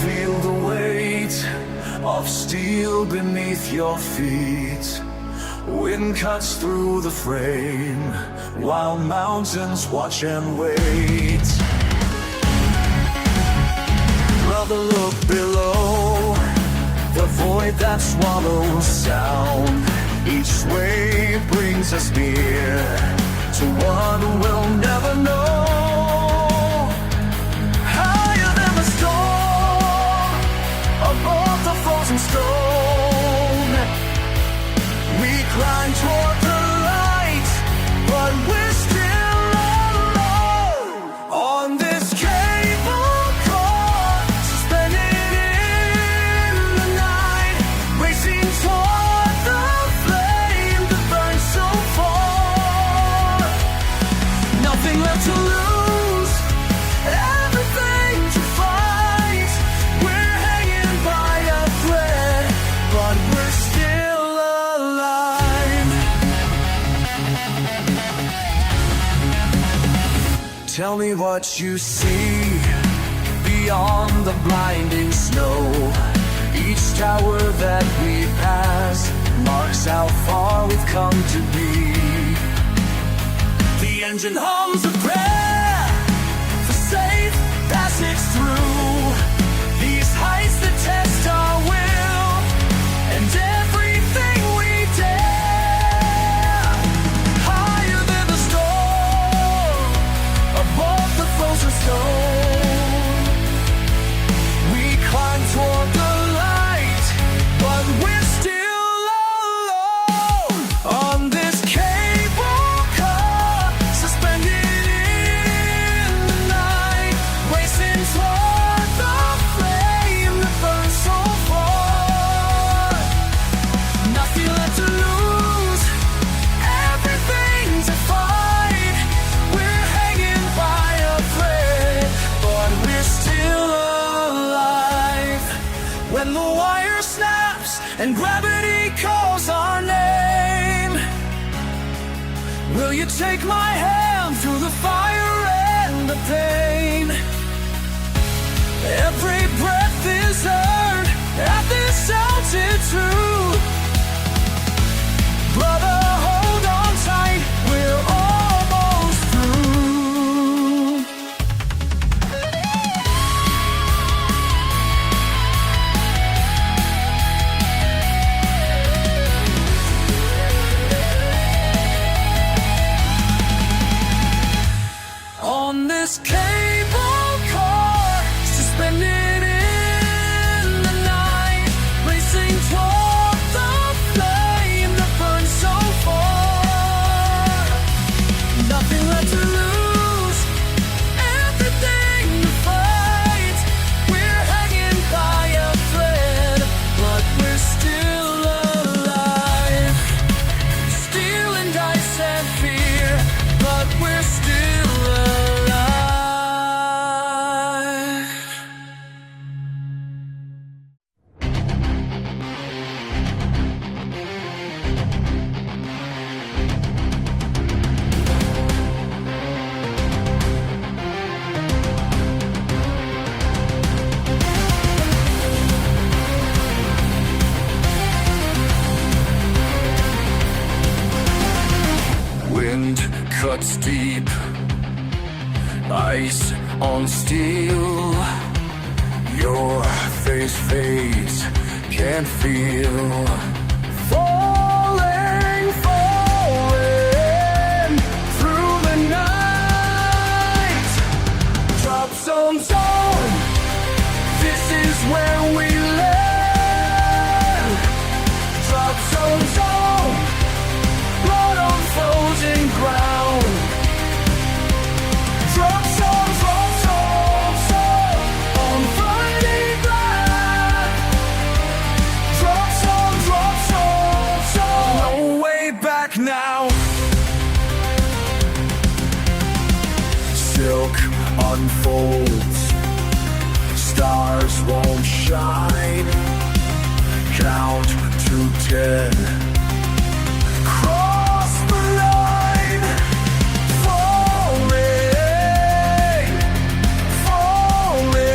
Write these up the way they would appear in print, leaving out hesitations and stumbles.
feel the weight of steel beneath your feet. Wind cuts through the frame while mountains watch and wait. Brother, look below, the void that swallows sound. Each wave brings us near to one we'll never know. Higher than the storm, above the frozen stone, we climb toward the light, but we're still alone. On this cable car, suspended in the night, racing toward the flame that burns so far. Nothing left to lose, everything to fight. We're hanging by a thread, but we're still alive. Tell me what you see beyond the blinding snow. Each tower that we pass marks how far we've come to be. The engine hums a prayer for safe passage through these heights that test our will and everything we dare. Higher than the storm, above the frozen stone, we climb toward the light, but we're still alone. On this cable car, suspended in the night, racing toward the flame that burns so far. Nothing left to lose, everything to fight. We're hanging by a thread, but we're still alive. When the wire snaps and gravity calls our name, will you take my hand through the fire and the pain? Every breath is earned at this altitude. Brother, hold on tight, we're almost through. On this cable car, suspended in the night, racing toward the flame that burns so far. Nothing left to lose, everything to fight. We're hanging by a thread, but we're still alive. Steel and ice and fear, but we're still alive. Wind cuts deep, ice on steel. Your face fades, can't feel. Falling, falling through the night. Drop zone, zone, this is where we land. Drop zone, zone, blood on frozen ground. Drop zone, zone, zone, zone, on Friday black. Drop zone, zone, no way back now. Silk unfolds, stars won't shine. Count to 10. Cross the line. Falling, falling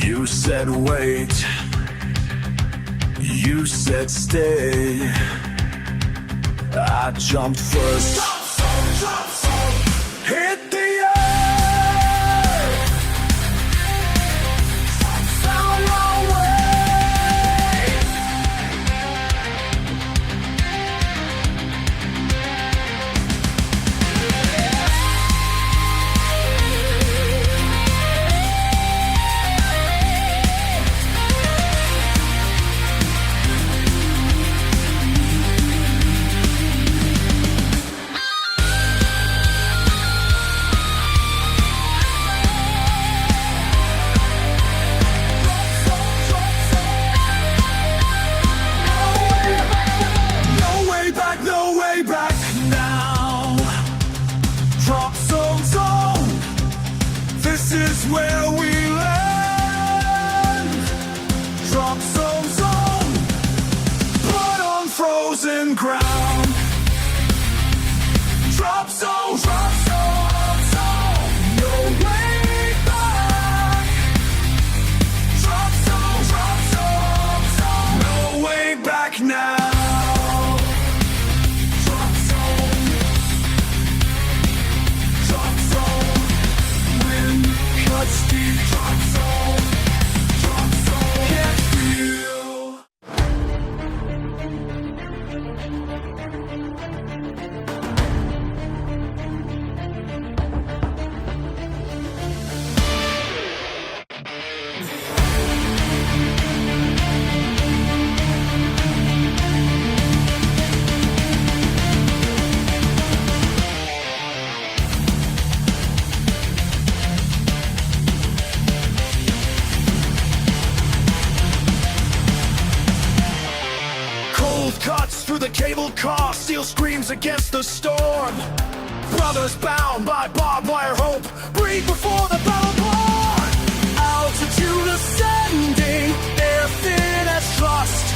You said wait, you said stay. I jumped first. Drop zone. Hit the earth. Found our way. This is where we land. Drop zone, blood on frozen ground. Drop zone, no way back. Drop zone, no way back now. Deep drop zone, can't feel. Cuts through the cable car, steel screams against the storm. Brothers bound by barbed wire hope, breathe before the battle born. Altitude ascending, air thin as trust.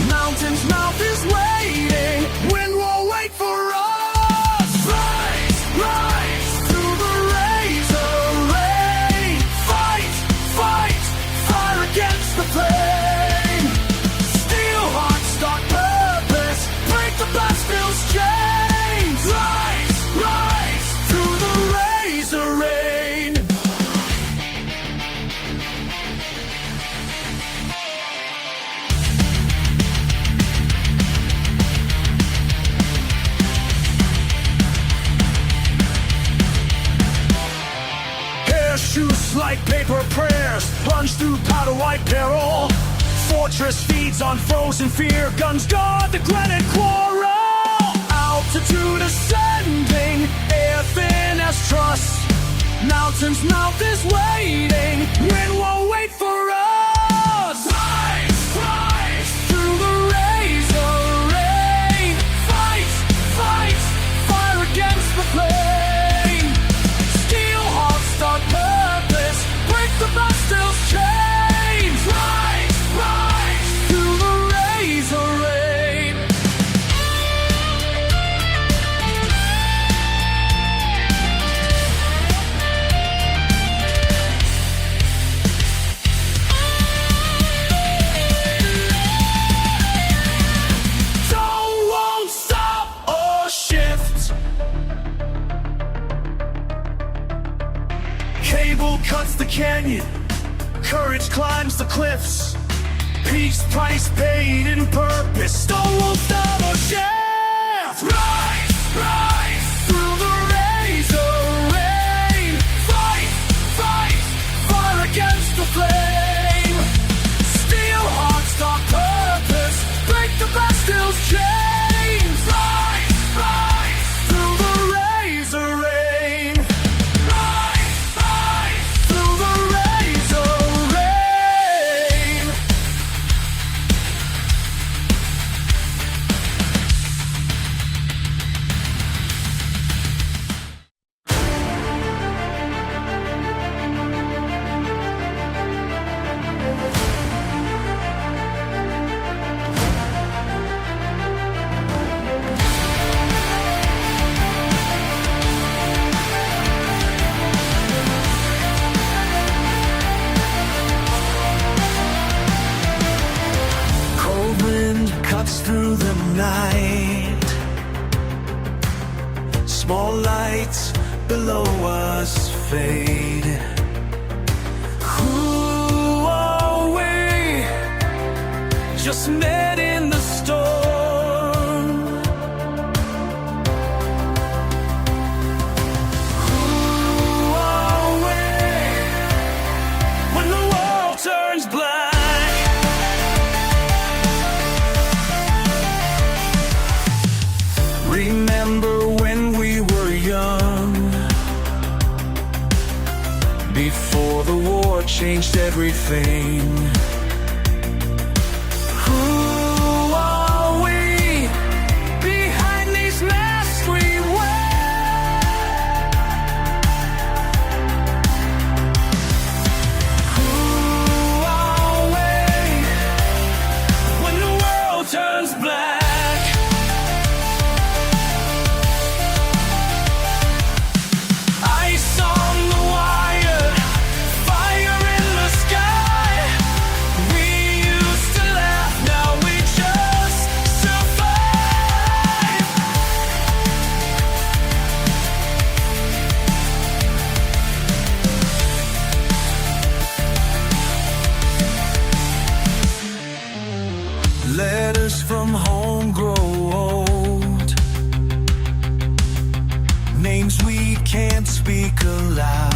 Mountain's mouth is waiting, wind will wait for us. Rise, through the razor rain. Fight, fire against the flame. Steel hearts start the blast feels chains. Rise, through the razor rain. Parachutes like paper prayers plunge through powder white peril. Fortress feeds on frozen fear, guns guard the granite quarrel. Altitude ascending, air thin as trust. Mountain's mouth is waiting, wind won't wait for us. Rise, through the razor rain. Fight, fire against the flame. Steel hearts start purpose, break the Bastille's chains. Rise, through the razor rain. Won't stop or shift. Cable cuts the canyon, courage climbs the cliffs. Peace price paid in purpose, stone won't stop or shift. Rise, through the razor rain. Fight, fire against the flame. Steel hearts start purpose, break the Bastille's chains. Rise, through the razor rain. Rise, through the razor rain. faded. Who are we? Just met in the storm. Who are we when the world turns black? Remember when we were young, before the war changed everything. Who are we behind these masks we wear? Who are we when the world turns black? Ice on the wire, fire in the sky. We used to laugh, now we just survive. Letters from home grow old, names we can't speak aloud.